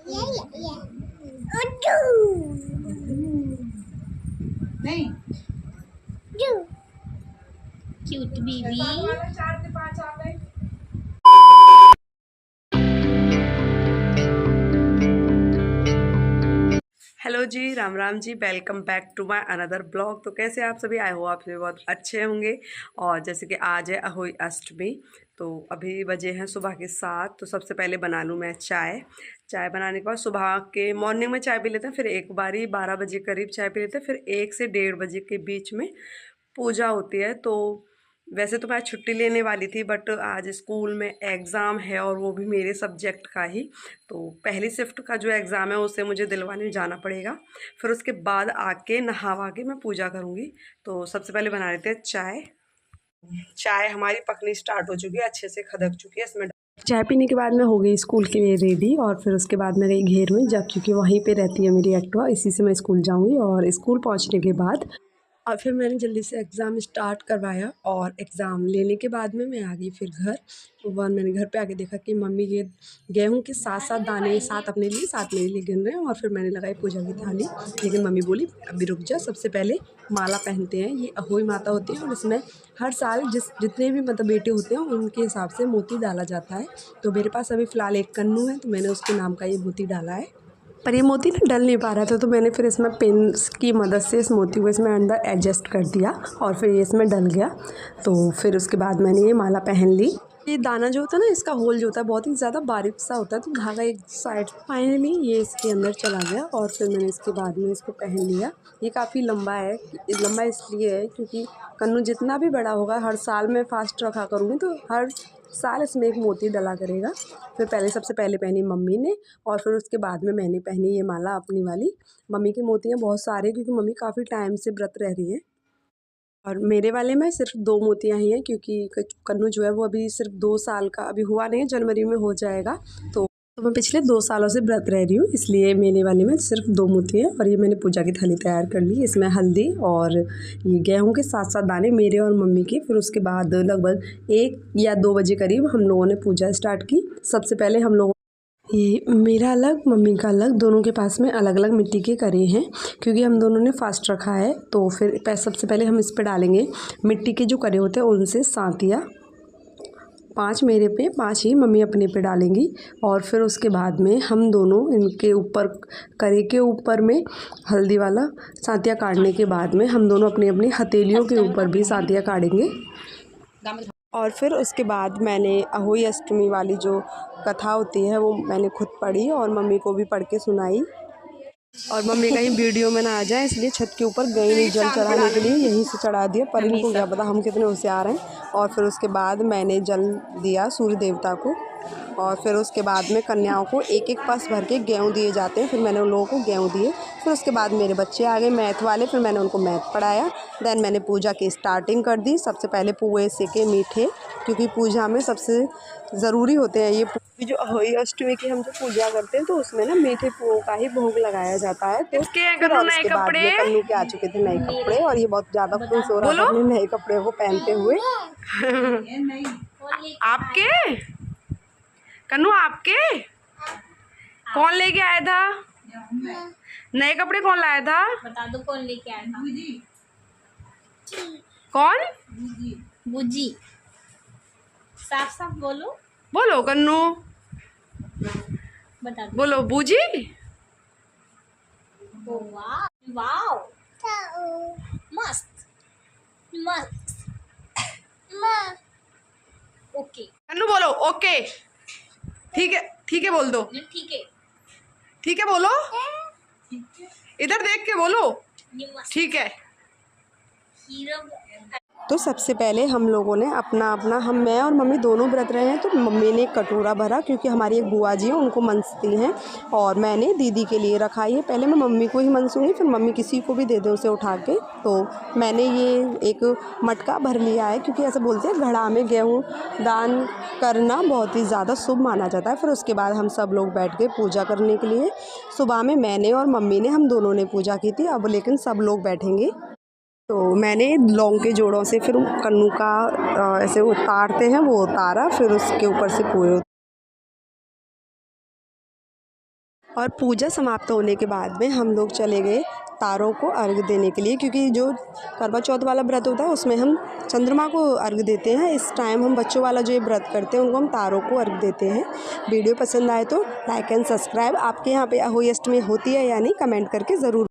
नहीं cute baby. 4 से 5 आ गए। Hello ji, Ram Ram ji, welcome back to my another blog. तो कैसे आप सभी? आई हो आप सभी बहुत अच्छे होंगे। और जैसे कि आज है अहोई अष्टमी, तो अभी बजे हैं सुबह के 7। तो सबसे पहले बना लूँ मैं चाय बनाने के बाद सुबह के मॉर्निंग में चाय पी लेते हैं, फिर एक बारी 12 बजे करीब चाय पी लेते हैं, फिर 1 से 1:30 बजे के बीच में पूजा होती है। तो वैसे तो मैं छुट्टी लेने वाली थी, बट आज स्कूल में एग्ज़ाम है और वो भी मेरे सब्जेक्ट का ही। तो पहली शिफ्ट का जो एग्ज़ाम है उसे मुझे दिलवाने जाना पड़ेगा। फिर उसके बाद आके नहा के मैं पूजा करूँगी। तो सबसे पहले बना लेते हैं चाय। चाय हमारी पकनी स्टार्ट हो चुकी है, अच्छे से खदक चुकी है। इसमें चाय पीने के बाद मैं हो गई स्कूल के लिए रेडी, और फिर उसके बाद मैं गई घेर में, जब क्योंकि वहीं पे रहती है मेरी एक्टिवा, इसी से मैं स्कूल जाऊँगी। और स्कूल पहुँचने के बाद और फिर मैंने जल्दी से एग्ज़ाम स्टार्ट करवाया, और एग्ज़ाम लेने के बाद में मैं आ गई फिर घर। तो वह मैंने घर पे आके देखा कि मम्मी ये गेहूँ के 7-7 दाने, 7 अपने लिए 7 मेरे लिए गिन रहे हैं। और फिर मैंने लगाई पूजा की थाली, लेकिन मम्मी बोली अभी रुक जा, सबसे पहले माला पहनते हैं। ये अहोई माता होती है और इसमें हर साल जितने भी मतलब बेटे होते हैं उनके हिसाब से मोती डाला जाता है। तो मेरे पास अभी फ़िलहाल एक कन्नू है, तो मैंने उसके नाम का ये मोती डाला है। पर ये मोती ना डल नहीं पा रहा था, तो मैंने फिर इसमें पेन की मदद से इस मोती को इसमें अंदर एडजस्ट कर दिया, और फिर ये इसमें डल गया। तो फिर उसके बाद मैंने ये माला पहन ली। ये दाना जो होता है ना, इसका होल जो होता है बहुत ही ज़्यादा बारीक सा होता है, तो धागा एक साइड फाइनली ये इसके अंदर चला गया, और फिर मैंने इसके बाद में इसको पहन लिया। ये काफ़ी लंबा है, लंबा इसलिए है क्योंकि कन्नू जितना भी बड़ा होगा, हर साल मैं फास्ट रखा करूँगी, तो हर साल इसमें एक मोती डला करेगा। फिर सबसे पहले पहनी मम्मी ने, और फिर उसके बाद में मैंने पहनी ये माला अपनी वाली। मम्मी की मोतियाँ बहुत सारे, क्योंकि मम्मी काफ़ी टाइम से व्रत रह रही हैं। और मेरे वाले में सिर्फ 2 मोतियाँ ही हैं, क्योंकि कन्नू जो है वो अभी सिर्फ 2 साल का अभी हुआ नहीं है, जनवरी में हो जाएगा। तो मैं पिछले 2 सालों से व्रत रह रही हूँ, इसलिए मेरे वाले में सिर्फ 2 मोती हैं। और ये मैंने पूजा की थाली तैयार कर ली। इसमें हल्दी और ये गेहूँ के 7-7 दाने मेरे और मम्मी के। फिर उसके बाद लगभग 1 या 2 बजे करीब हम लोगों ने पूजा स्टार्ट की। सबसे पहले हम लोगों ये मेरा अलग, मम्मी का अलग, दोनों के पास में अलग अलग मिट्टी के करे हैं, क्योंकि हम दोनों ने फास्ट रखा है। तो फिर सबसे पहले हम इस पे डालेंगे मिट्टी के जो करे होते हैं उनसे सांतिया। 5 मेरे पे, 5 ही मम्मी अपने पे डालेंगी। और फिर उसके बाद में हम दोनों इनके ऊपर, करे के ऊपर में हल्दी वाला सांतिया काटने के बाद में हम दोनों अपनी अपनी हथेलियों के ऊपर भी सांतिया काटेंगे। और फिर उसके बाद मैंने अहोई अष्टमी वाली जो कथा होती है वो मैंने खुद पढ़ी, और मम्मी को भी पढ़ के सुनाई। और मम्मी कहीं वीडियो में ना आ जाए, इसलिए छत के ऊपर गई नहीं जल चढ़ाने के लिए, यहीं से चढ़ा दिया। पर इनको क्या पता हम कितने होशियार हैं। और फिर उसके बाद मैंने जल दिया सूर्य देवता को, और फिर उसके बाद में कन्याओं को एक एक पास भर के गेहूँ दिए जाते हैं। फिर मैंने उन लोगों को गेहूँ दिए। फिर उसके बाद मेरे बच्चे आ गए मैथ वाले, फिर मैंने उनको मैथ पढ़ाया। देन मैंने पूजा की स्टार्टिंग कर दी। सबसे पहले पुए सेके मीठे, क्योंकि पूजा में सबसे ज़रूरी होते हैं ये जो अहोई अष्टमी की हम जो पूजा करते हैं, तो उसमें ना मीठे पुओं का ही भोग लगाया जाता है। तो फिर और उसके बाद में कन्नू के आ चुके थे नए कपड़े, और ये बहुत ज़्यादा खुश हो रहा था अपने नए कपड़े को पहनते हुए। आपके कन्नू, आपके कौन लेके आया था नए कपड़े? कौन लाया था? बता दो कौन लेके आया था? कौन? बुजी। साफ साफ बोलो। बोलो कन्नू, बता दो। बोलो बूजी। वाह वाह, मस्त मस्त। ओके कन्नू बोलो ओके। ठीक है बोल दो। ठीक है बोलो, इधर देख के बोलो। ठीक है। तो सबसे पहले हम लोगों ने अपना मैं और मम्मी दोनों व्रत रहे हैं, तो मम्मी ने एक कटोरा भरा, क्योंकि हमारी एक बुआ जी हैं उनको मनसती हैं, और मैंने दीदी के लिए रखा है। पहले मैं मम्मी को ही मनसूँगी, फिर मम्मी किसी को भी दे दे उसे उठा के। तो मैंने ये एक मटका भर लिया है, क्योंकि ऐसे बोलते हैं घड़ा में गेहूँ दान करना बहुत ही ज़्यादा शुभ माना जाता है। फिर उसके बाद हम सब लोग बैठ गए पूजा करने के लिए। सुबह में मैंने और मम्मी ने, हम दोनों ने पूजा की थी, अब लेकिन सब लोग बैठेंगे। तो मैंने लौंग के जोड़ों से फिर कन्नू का ऐसे उतारते हैं वो उतारा, फिर उसके ऊपर से पूरे, और पूजा समाप्त होने के बाद में हम लोग चले गए तारों को अर्घ देने के लिए, क्योंकि जो करवा चौथ वाला व्रत होता है उसमें हम चंद्रमा को अर्घ देते हैं। इस टाइम हम बच्चों वाला जो ये व्रत करते हैं उनको हम तारों को अर्घ देते हैं। वीडियो पसंद आए तो लाइक एंड सब्सक्राइब। आपके यहाँ पे अहोई अष्टमी होती है या नहीं, कमेंट करके ज़रूर